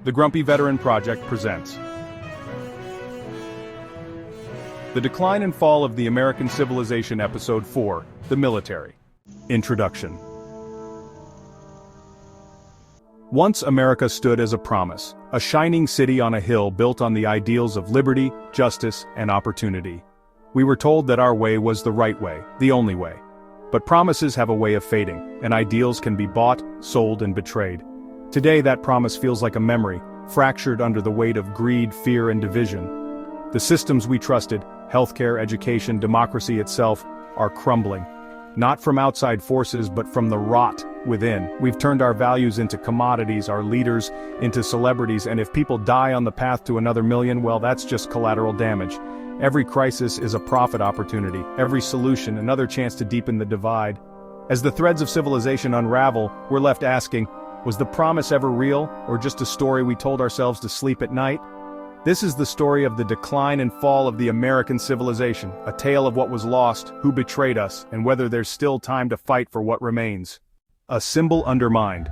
The Grumpy Veteran Project presents The Decline and Fall of the American Civilization, Episode 4, The Military. Introduction. Once America stood as a promise, a shining city on a hill built on the ideals of liberty, justice, and opportunity. We were told that our way was the right way, the only way. But promises have a way of fading, and ideals can be bought, sold, and betrayed. Today that promise feels like a memory, fractured under the weight of greed, fear, and division. The systems we trusted, healthcare, education, democracy itself, are crumbling. Not from outside forces but from the rot within. We've turned our values into commodities, our leaders into celebrities, and if people die on the path to another million, well, that's just collateral damage. Every crisis is a profit opportunity, every solution another chance to deepen the divide. As the threads of civilization unravel, we're left asking, was the promise ever real, or just a story we told ourselves to sleep at night? This is the story of the decline and fall of the American civilization, a tale of what was lost, who betrayed us, and whether there's still time to fight for what remains. A symbol undermined.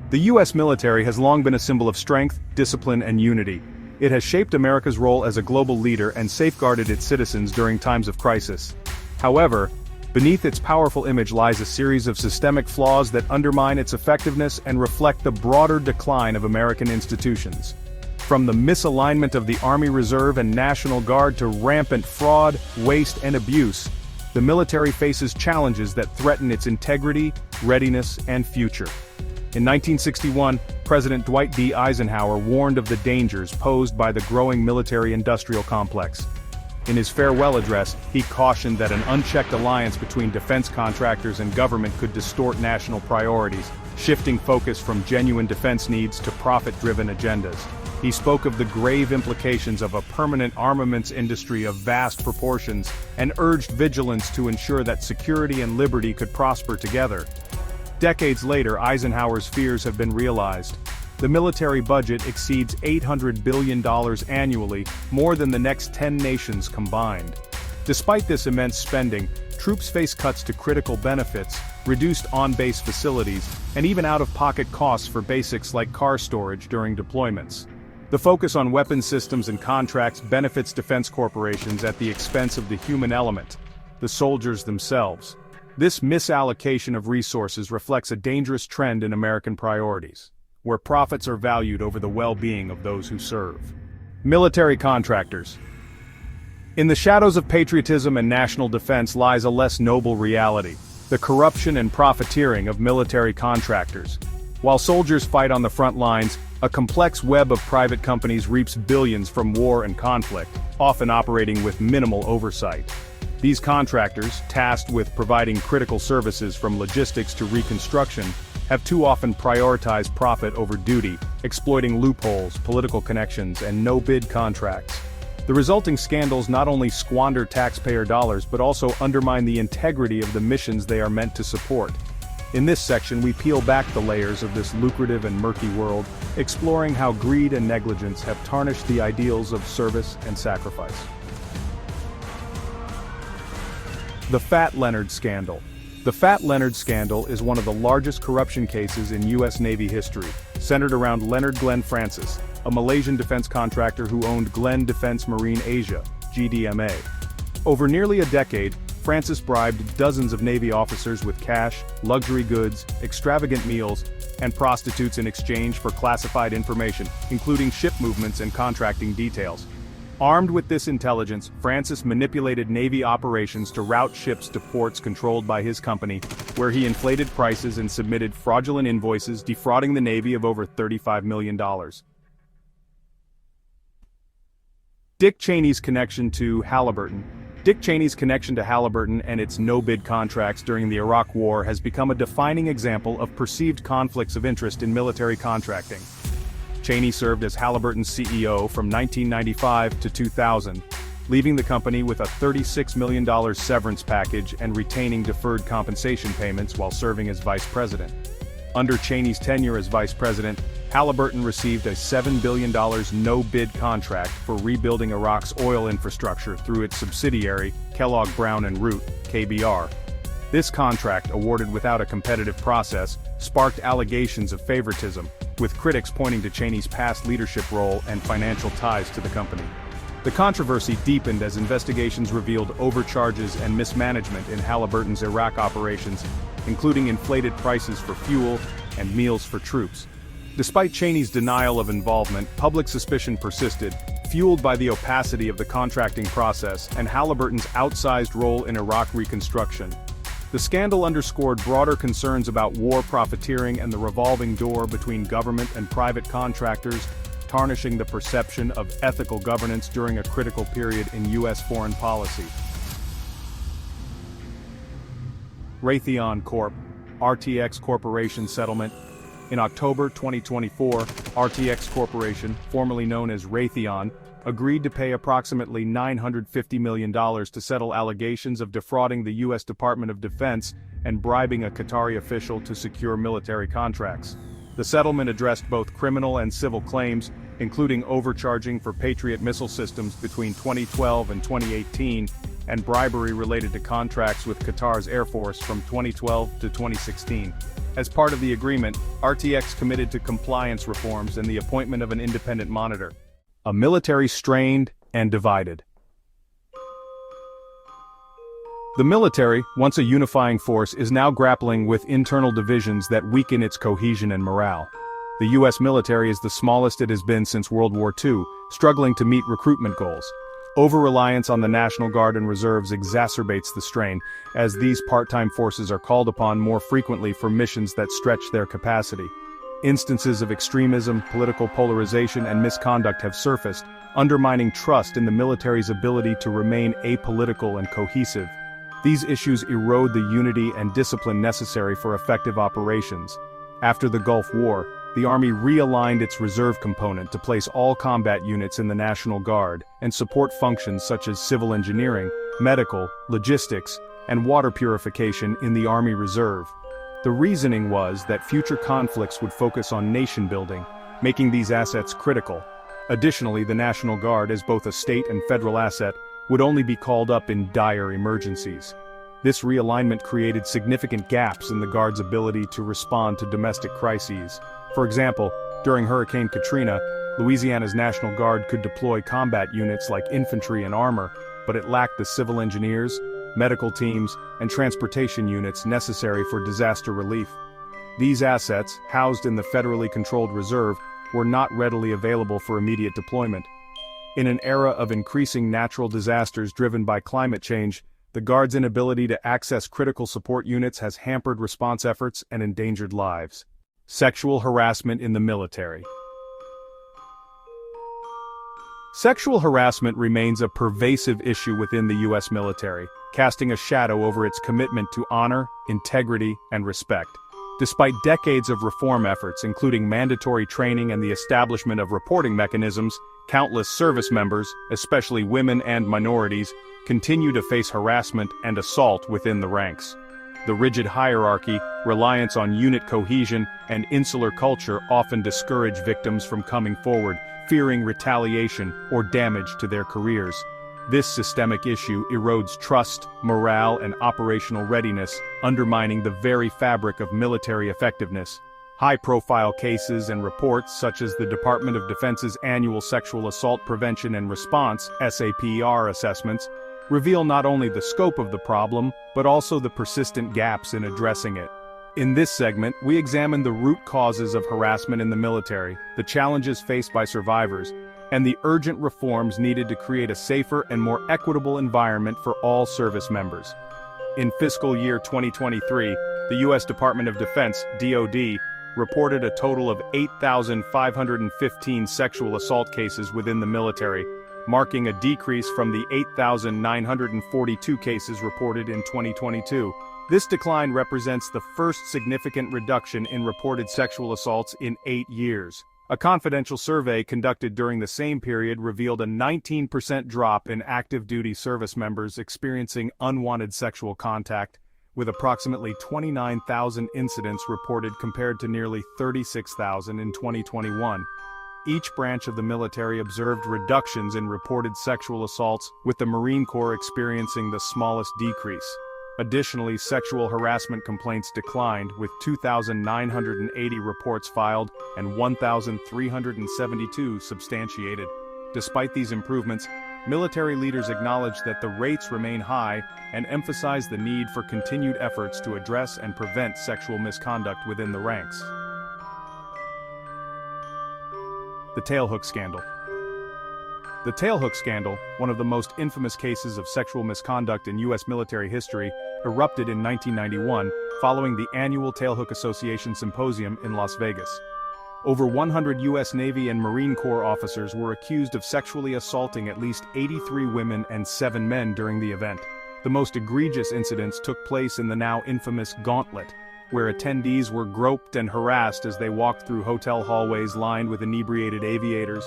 The U.S. military has long been a symbol of strength, discipline, and unity. It has shaped America's role as a global leader and safeguarded its citizens during times of crisis. However, beneath its powerful image lies a series of systemic flaws that undermine its effectiveness and reflect the broader decline of American institutions. From the misalignment of the Army Reserve and National Guard to rampant fraud, waste, and abuse, the military faces challenges that threaten its integrity, readiness, and future. In 1961, President Dwight D. Eisenhower warned of the dangers posed by the growing military-industrial complex. In his farewell address, he cautioned that an unchecked alliance between defense contractors and government could distort national priorities, shifting focus from genuine defense needs to profit-driven agendas. He spoke of the grave implications of a permanent armaments industry of vast proportions, and urged vigilance to ensure that security and liberty could prosper together. Decades later, Eisenhower's fears have been realized. The military budget exceeds $800 billion annually, more than the next 10 nations combined. Despite this immense spending, troops face cuts to critical benefits, reduced on-base facilities, and even out-of-pocket costs for basics like car storage during deployments. The focus on weapons systems and contracts benefits defense corporations at the expense of the human element, the soldiers themselves. This misallocation of resources reflects a dangerous trend in American priorities, where profits are valued over the well-being of those who serve. Military contractors. In the shadows of patriotism and national defense lies a less noble reality: the corruption and profiteering of military contractors. While soldiers fight on the front lines, a complex web of private companies reaps billions from war and conflict, often operating with minimal oversight. These contractors, tasked with providing critical services from logistics to reconstruction, have too often prioritized profit over duty, exploiting loopholes, political connections, and no-bid contracts. The resulting scandals not only squander taxpayer dollars but also undermine the integrity of the missions they are meant to support. In this section, we peel back the layers of this lucrative and murky world, exploring how greed and negligence have tarnished the ideals of service and sacrifice. The Fat Leonard Scandal. The Fat Leonard Scandal is one of the largest corruption cases in U.S. Navy history, centered around Leonard Glenn Francis, a Malaysian defense contractor who owned Glenn Defense Marine Asia, GDMA. Over nearly a decade, Francis bribed dozens of Navy officers with cash, luxury goods, extravagant meals, and prostitutes in exchange for classified information, including ship movements and contracting details. Armed with this intelligence, Francis manipulated Navy operations to route ships to ports controlled by his company, where he inflated prices and submitted fraudulent invoices, defrauding the Navy of over $35 million. Dick Cheney's connection to Halliburton. Dick Cheney's connection to Halliburton and its no-bid contracts during the Iraq War has become a defining example of perceived conflicts of interest in military contracting. Cheney served as Halliburton's CEO from 1995 to 2000, leaving the company with a $36 million severance package and retaining deferred compensation payments while serving as vice president. Under Cheney's tenure as vice president, Halliburton received a $7 billion no-bid contract for rebuilding Iraq's oil infrastructure through its subsidiary, Kellogg Brown & Root, KBR. This contract, awarded without a competitive process, sparked allegations of favoritism, with critics pointing to Cheney's past leadership role and financial ties to the company. The controversy deepened as investigations revealed overcharges and mismanagement in Halliburton's Iraq operations, including inflated prices for fuel and meals for troops. Despite Cheney's denial of involvement, public suspicion persisted, fueled by the opacity of the contracting process and Halliburton's outsized role in Iraq reconstruction. The scandal underscored broader concerns about war profiteering and the revolving door between government and private contractors, tarnishing the perception of ethical governance during a critical period in U.S. foreign policy. Raytheon Corp. RTX Corporation settlement. In October 2024, RTX Corporation, formerly known as Raytheon, agreed to pay approximately $950 million to settle allegations of defrauding the U.S. Department of Defense and bribing a Qatari official to secure military contracts. The settlement addressed both criminal and civil claims, including overcharging for Patriot missile systems between 2012 and 2018, and bribery related to contracts with Qatar's Air Force from 2012 to 2016. As part of the agreement, RTX committed to compliance reforms and the appointment of an independent monitor. A military strained and divided. The military, once a unifying force, is now grappling with internal divisions that weaken its cohesion and morale. The U.S. military is the smallest it has been since World War II, struggling to meet recruitment goals. Over-reliance on the National Guard and reserves exacerbates the strain, as these part-time forces are called upon more frequently for missions that stretch their capacity. Instances of extremism, political polarization, and misconduct have surfaced, undermining trust in the military's ability to remain apolitical and cohesive. These issues erode the unity and discipline necessary for effective operations. After the Gulf War, the Army realigned its reserve component to place all combat units in the National Guard and support functions such as civil engineering, medical, logistics, and water purification in the Army Reserve. The reasoning was that future conflicts would focus on nation building, making these assets critical. Additionally, the National Guard, as both a state and federal asset, would only be called up in dire emergencies. This realignment created significant gaps in the Guard's ability to respond to domestic crises. For example, during Hurricane Katrina, Louisiana's National Guard could deploy combat units like infantry and armor, but it lacked the civil engineers, medical teams, and transportation units necessary for disaster relief. These assets, housed in the federally controlled reserve, were not readily available for immediate deployment. In an era of increasing natural disasters driven by climate change, the Guard's inability to access critical support units has hampered response efforts and endangered lives. Sexual harassment in the military. Sexual harassment remains a pervasive issue within the U.S. military, casting a shadow over its commitment to honor, integrity, and respect. Despite decades of reform efforts, including mandatory training and the establishment of reporting mechanisms, countless service members, especially women and minorities, continue to face harassment and assault within the ranks. The rigid hierarchy, reliance on unit cohesion, and insular culture often discourage victims from coming forward, fearing retaliation or damage to their careers. This systemic issue erodes trust, morale, and operational readiness, undermining the very fabric of military effectiveness. High-profile cases and reports such as the Department of Defense's annual Sexual Assault Prevention and Response (SAPR) assessments reveal not only the scope of the problem, but also the persistent gaps in addressing it. In this segment, we examine the root causes of harassment in the military, the challenges faced by survivors, and the urgent reforms needed to create a safer and more equitable environment for all service members. In fiscal year 2023, the U.S. Department of Defense, DoD, reported a total of 8,515 sexual assault cases within the military, marking a decrease from the 8,942 cases reported in 2022. This decline represents the first significant reduction in reported sexual assaults in 8 years. A confidential survey conducted during the same period revealed a 19% drop in active duty service members experiencing unwanted sexual contact, with approximately 29,000 incidents reported compared to nearly 36,000 in 2021. Each branch of the military observed reductions in reported sexual assaults, with the Marine Corps experiencing the smallest decrease. Additionally, sexual harassment complaints declined, with 2,980 reports filed and 1,372 substantiated. Despite these improvements, military leaders acknowledged that the rates remain high and emphasized the need for continued efforts to address and prevent sexual misconduct within the ranks. The tailhook scandal. The tailhook scandal, one of the most infamous cases of sexual misconduct in U.S. military history, erupted in 1991 following the annual Tailhook Association Symposium in Las Vegas. Over 100 U.S. Navy and Marine Corps officers were accused of sexually assaulting at least 83 women and 7 men during the event. The most egregious incidents took place in the now infamous Gauntlet, where attendees were groped and harassed as they walked through hotel hallways lined with inebriated aviators.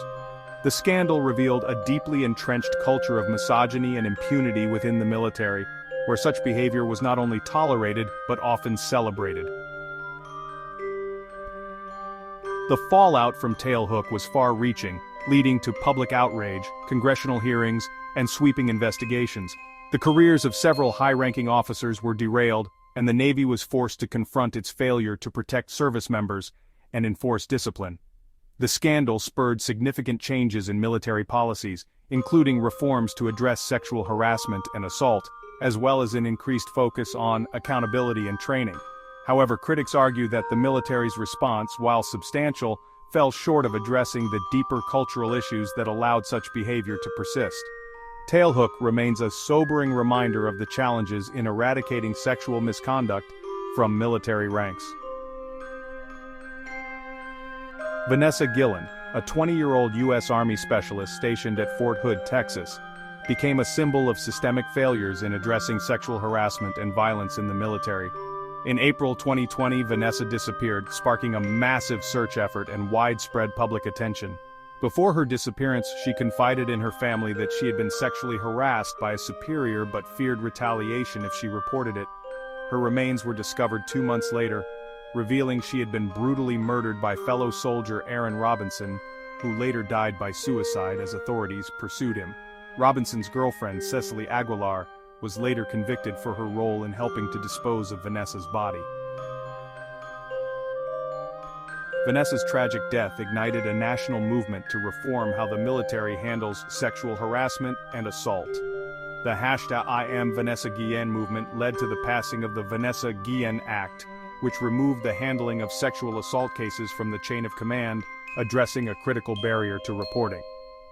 The scandal revealed a deeply entrenched culture of misogyny and impunity within the military, where such behavior was not only tolerated but often celebrated. The fallout from Tailhook was far-reaching, leading to public outrage, congressional hearings, and sweeping investigations. The careers of several high-ranking officers were derailed, and the Navy was forced to confront its failure to protect service members and enforce discipline. The scandal spurred significant changes in military policies, including reforms to address sexual harassment and assault, as well as an increased focus on accountability and training. However, critics argue that the military's response, while substantial, fell short of addressing the deeper cultural issues that allowed such behavior to persist. Tailhook remains a sobering reminder of the challenges in eradicating sexual misconduct from military ranks. Vanessa Guillen, a 20-year-old U.S. Army specialist stationed at Fort Hood, Texas, became a symbol of systemic failures in addressing sexual harassment and violence in the military. In April 2020, Vanessa disappeared, sparking a massive search effort and widespread public attention. Before her disappearance, she confided in her family that she had been sexually harassed by a superior but feared retaliation if she reported it. Her remains were discovered 2 months later, revealing she had been brutally murdered by fellow soldier Aaron Robinson, who later died by suicide as authorities pursued him. Robinson's girlfriend, Cecily Aguilar, was later convicted for her role in helping to dispose of Vanessa's body. Vanessa's tragic death ignited a national movement to reform how the military handles sexual harassment and assault. The #IamVanessaGuillen movement led to the passing of the Vanessa Guillen Act, which removed the handling of sexual assault cases from the chain of command, addressing a critical barrier to reporting.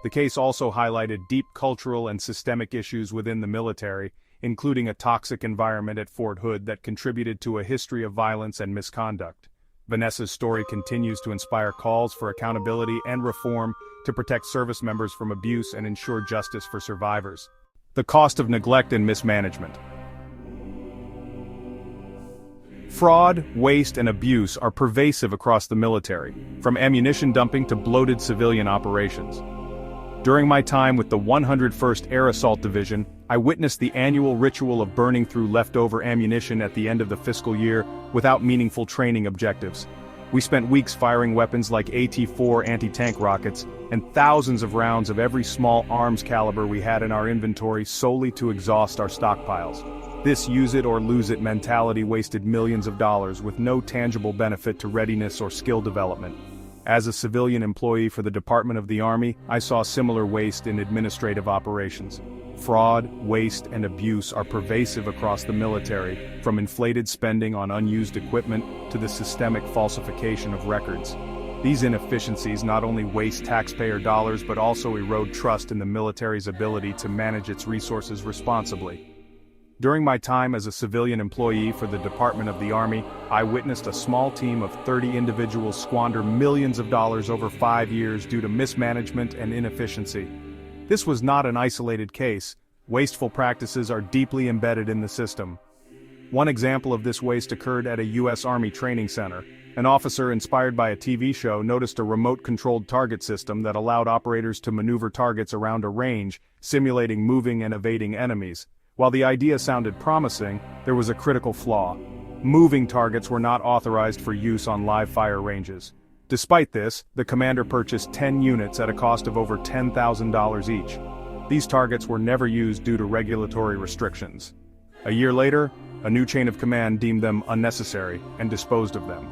The case also highlighted deep cultural and systemic issues within the military, including a toxic environment at Fort Hood that contributed to a history of violence and misconduct. Vanessa's story continues to inspire calls for accountability and reform to protect service members from abuse and ensure justice for survivors. The cost of neglect and mismanagement. Fraud, waste, and abuse are pervasive across the military, from ammunition dumping to bloated civilian operations. During my time with the 101st Air Assault Division, I witnessed the annual ritual of burning through leftover ammunition at the end of the fiscal year without meaningful training objectives. We spent weeks firing weapons like AT-4 anti-tank rockets and thousands of rounds of every small arms caliber we had in our inventory solely to exhaust our stockpiles. This use-it-or-lose-it mentality wasted millions of dollars with no tangible benefit to readiness or skill development. As a civilian employee for the Department of the Army, I saw similar waste in administrative operations. Fraud, waste, and abuse are pervasive across the military, from inflated spending on unused equipment to the systemic falsification of records. These inefficiencies not only waste taxpayer dollars but also erode trust in the military's ability to manage its resources responsibly. During my time as a civilian employee for the Department of the Army, I witnessed a small team of 30 individuals squander millions of dollars over 5 years due to mismanagement and inefficiency. This was not an isolated case. Wasteful practices are deeply embedded in the system. One example of this waste occurred at a U.S. Army training center. An officer inspired by a TV show noticed a remote-controlled target system that allowed operators to maneuver targets around a range, simulating moving and evading enemies. While the idea sounded promising, there was a critical flaw. Moving targets were not authorized for use on live-fire ranges. Despite this, the commander purchased 10 units at a cost of over $10,000 each. These targets were never used due to regulatory restrictions. A year later, a new chain of command deemed them unnecessary and disposed of them.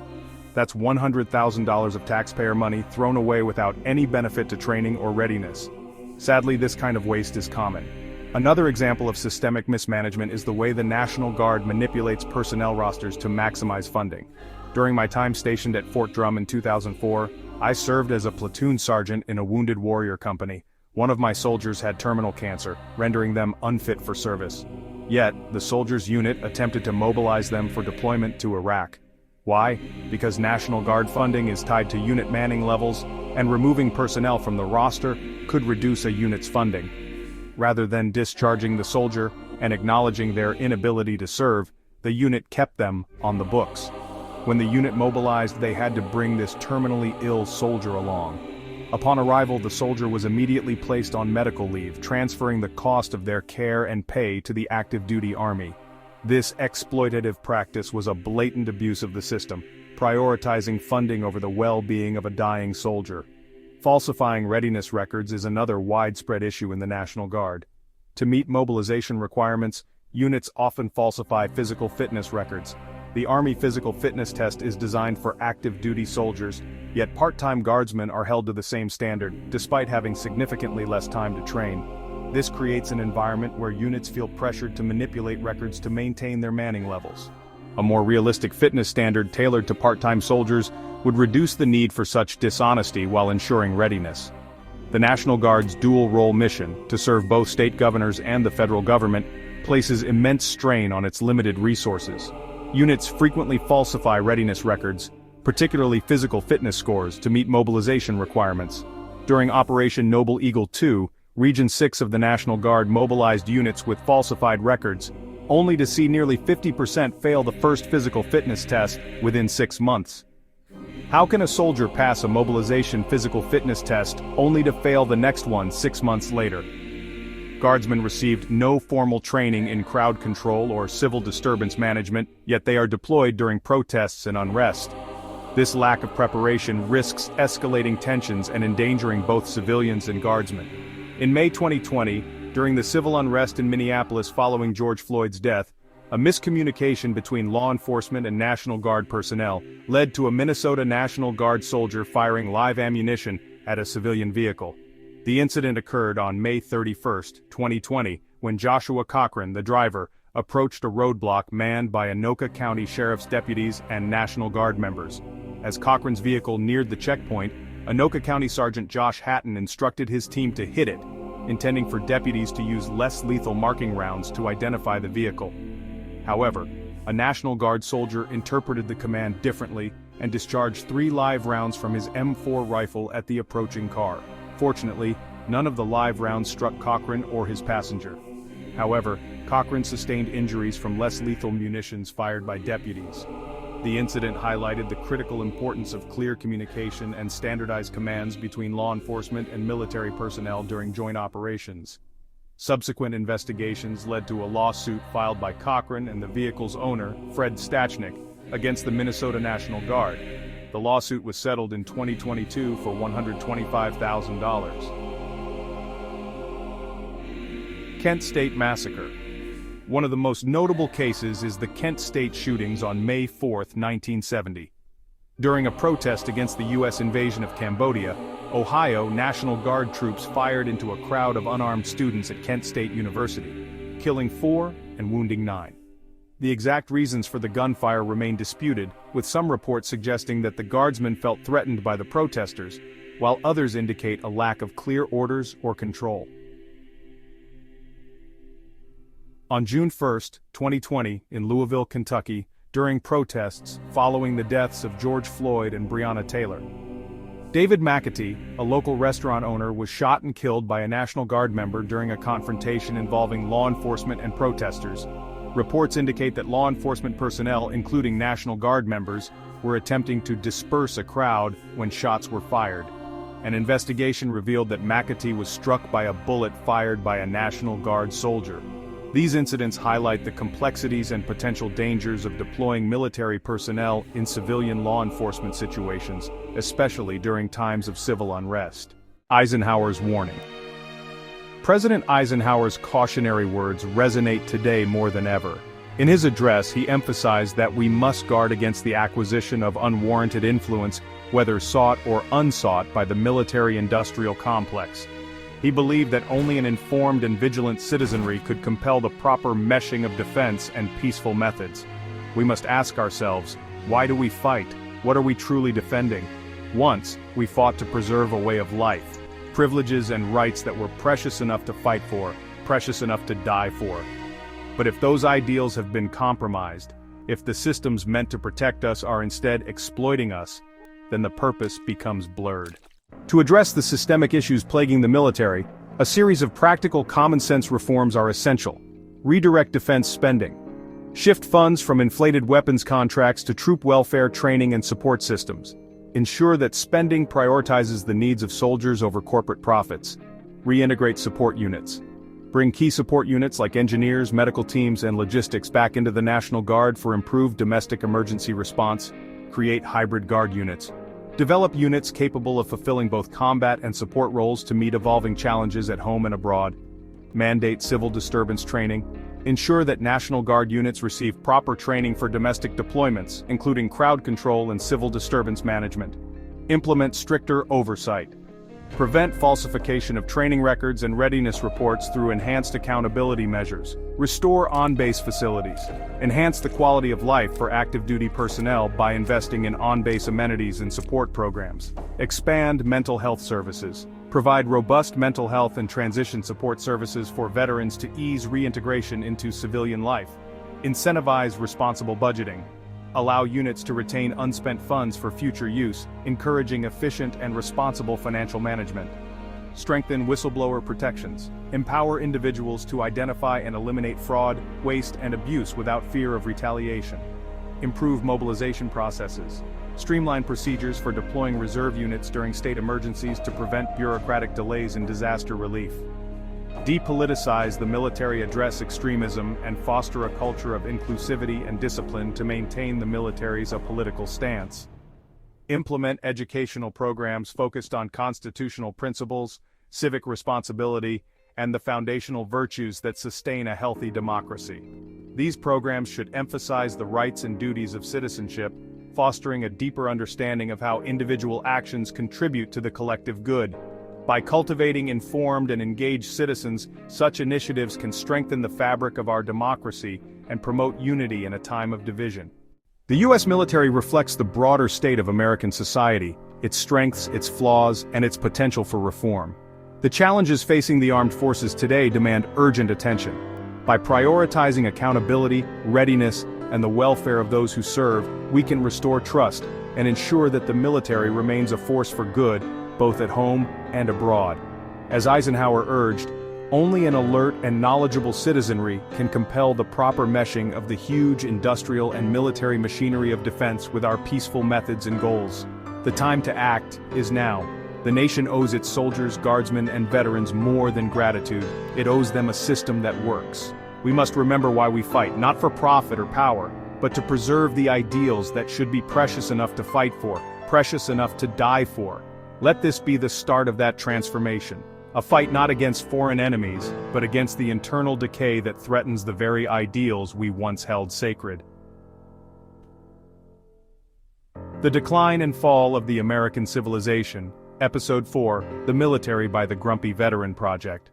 That's $100,000 of taxpayer money thrown away without any benefit to training or readiness. Sadly, this kind of waste is common. Another example of systemic mismanagement is the way the National Guard manipulates personnel rosters to maximize funding. During my time stationed at Fort Drum in 2004, I served as a platoon sergeant in a wounded warrior company. One of my soldiers had terminal cancer, rendering them unfit for service. Yet, the soldiers' unit attempted to mobilize them for deployment to Iraq. Why? Because National Guard funding is tied to unit manning levels, and removing personnel from the roster could reduce a unit's funding. Rather than discharging the soldier and acknowledging their inability to serve, the unit kept them on the books. When the unit mobilized, they had to bring this terminally ill soldier along. Upon arrival, the soldier was immediately placed on medical leave, transferring the cost of their care and pay to the active duty army. This exploitative practice was a blatant abuse of the system, prioritizing funding over the well-being of a dying soldier. Falsifying readiness records is another widespread issue in the National Guard. To meet mobilization requirements, units often falsify physical fitness records. The Army Physical Fitness Test is designed for active duty soldiers, yet part-time guardsmen are held to the same standard, despite having significantly less time to train. This creates an environment where units feel pressured to manipulate records to maintain their manning levels. A more realistic fitness standard tailored to part-time soldiers would reduce the need for such dishonesty while ensuring readiness. The National Guard's dual-role mission, to serve both state governors and the federal government, places immense strain on its limited resources. Units frequently falsify readiness records, particularly physical fitness scores, to meet mobilization requirements. During Operation Noble Eagle II, Region 6 of the National Guard mobilized units with falsified records, only to see nearly 50% fail the first physical fitness test within 6 months. How can a soldier pass a mobilization physical fitness test only to fail the next one 6 months later? Guardsmen received no formal training in crowd control or civil disturbance management, yet they are deployed during protests and unrest. This lack of preparation risks escalating tensions and endangering both civilians and guardsmen. In May 2020, during the civil unrest in Minneapolis following George Floyd's death, a miscommunication between law enforcement and National Guard personnel led to a Minnesota National Guard soldier firing live ammunition at a civilian vehicle. The incident occurred on May 31, 2020, when Joshua Cochran, the driver, approached a roadblock manned by Anoka County Sheriff's deputies and National Guard members. As Cochran's vehicle neared the checkpoint, Anoka County Sergeant Josh Hatton instructed his team to hit it, intending for deputies to use less lethal marking rounds to identify the vehicle. However, a National Guard soldier interpreted the command differently and discharged 3 live rounds from his M4 rifle at the approaching car. Fortunately, none of the live rounds struck Cochran or his passenger. However, Cochran sustained injuries from less lethal munitions fired by deputies. The incident highlighted the critical importance of clear communication and standardized commands between law enforcement and military personnel during joint operations. Subsequent investigations led to a lawsuit filed by Cochran and the vehicle's owner, Fred Stachnik, against the Minnesota National Guard. The lawsuit was settled in 2022 for $125,000. Kent State Massacre. One of the most notable cases is the Kent State shootings on May 4, 1970. During a protest against the U.S. invasion of Cambodia, Ohio National Guard troops fired into a crowd of unarmed students at Kent State University, killing 4 and wounding 9. The exact reasons for the gunfire remain disputed, with some reports suggesting that the guardsmen felt threatened by the protesters, while others indicate a lack of clear orders or control. On June 1, 2020, in Louisville, Kentucky, during protests following the deaths of George Floyd and Breonna Taylor, David McAtee, a local restaurant owner, was shot and killed by a National Guard member during a confrontation involving law enforcement and protesters. Reports indicate that law enforcement personnel, including National Guard members, were attempting to disperse a crowd when shots were fired. An investigation revealed that McAtee was struck by a bullet fired by a National Guard soldier. These incidents highlight the complexities and potential dangers of deploying military personnel in civilian law enforcement situations, especially during times of civil unrest. Eisenhower's warning. President Eisenhower's cautionary words resonate today more than ever. In his address, he emphasized that we must guard against the acquisition of unwarranted influence, whether sought or unsought by the military-industrial complex. He believed that only an informed and vigilant citizenry could compel the proper meshing of defense and peaceful methods. We must ask ourselves, why do we fight? What are we truly defending? Once, we fought to preserve a way of life, privileges and rights that were precious enough to fight for, precious enough to die for. But if those ideals have been compromised, if the systems meant to protect us are instead exploiting us, then the purpose becomes blurred. To address the systemic issues plaguing the military, a series of practical common-sense reforms are essential. Redirect defense spending. Shift funds from inflated weapons contracts to troop welfare training and support systems. Ensure that spending prioritizes the needs of soldiers over corporate profits. Reintegrate support units. Bring key support units like engineers, medical teams, and logistics back into the National Guard for improved domestic emergency response. Create hybrid guard units. Develop units capable of fulfilling both combat and support roles to meet evolving challenges at home and abroad. Mandate civil disturbance training. Ensure that National Guard units receive proper training for domestic deployments, including crowd control and civil disturbance management. Implement stricter oversight. Prevent falsification of training records and readiness reports through enhanced accountability measures. Restore on-base facilities. Enhance the quality of life for active duty personnel by investing in on-base amenities and support programs. Expand mental health services. Provide robust mental health and transition support services for veterans to ease reintegration into civilian life. Incentivize responsible budgeting. Allow units to retain unspent funds for future use, encouraging efficient and responsible financial management. Strengthen whistleblower protections. Empower individuals to identify and eliminate fraud, waste, and abuse without fear of retaliation. Improve mobilization processes. Streamline procedures for deploying reserve units during state emergencies to prevent bureaucratic delays in disaster relief. Depoliticize the military, address extremism, and foster a culture of inclusivity and discipline to maintain the military's apolitical stance. Implement educational programs focused on constitutional principles, civic responsibility, and the foundational virtues that sustain a healthy democracy. These programs should emphasize the rights and duties of citizenship, fostering a deeper understanding of how individual actions contribute to the collective good. By cultivating informed and engaged citizens, such initiatives can strengthen the fabric of our democracy and promote unity in a time of division. The U.S. military reflects the broader state of American society, its strengths, its flaws, and its potential for reform. The challenges facing the armed forces today demand urgent attention. By prioritizing accountability, readiness, and the welfare of those who serve, we can restore trust and ensure that the military remains a force for good, both at home and abroad. As Eisenhower urged, only an alert and knowledgeable citizenry can compel the proper meshing of the huge industrial and military machinery of defense with our peaceful methods and goals. The time to act is now. The nation owes its soldiers, guardsmen, and veterans more than gratitude. It owes them a system that works. We must remember why we fight, not for profit or power, but to preserve the ideals that should be precious enough to fight for, precious enough to die for. Let this be the start of that transformation. A fight not against foreign enemies, but against the internal decay that threatens the very ideals we once held sacred. The Decline and Fall of the American Civilization, Episode 4, The Military by the Grumpy Veteran Project.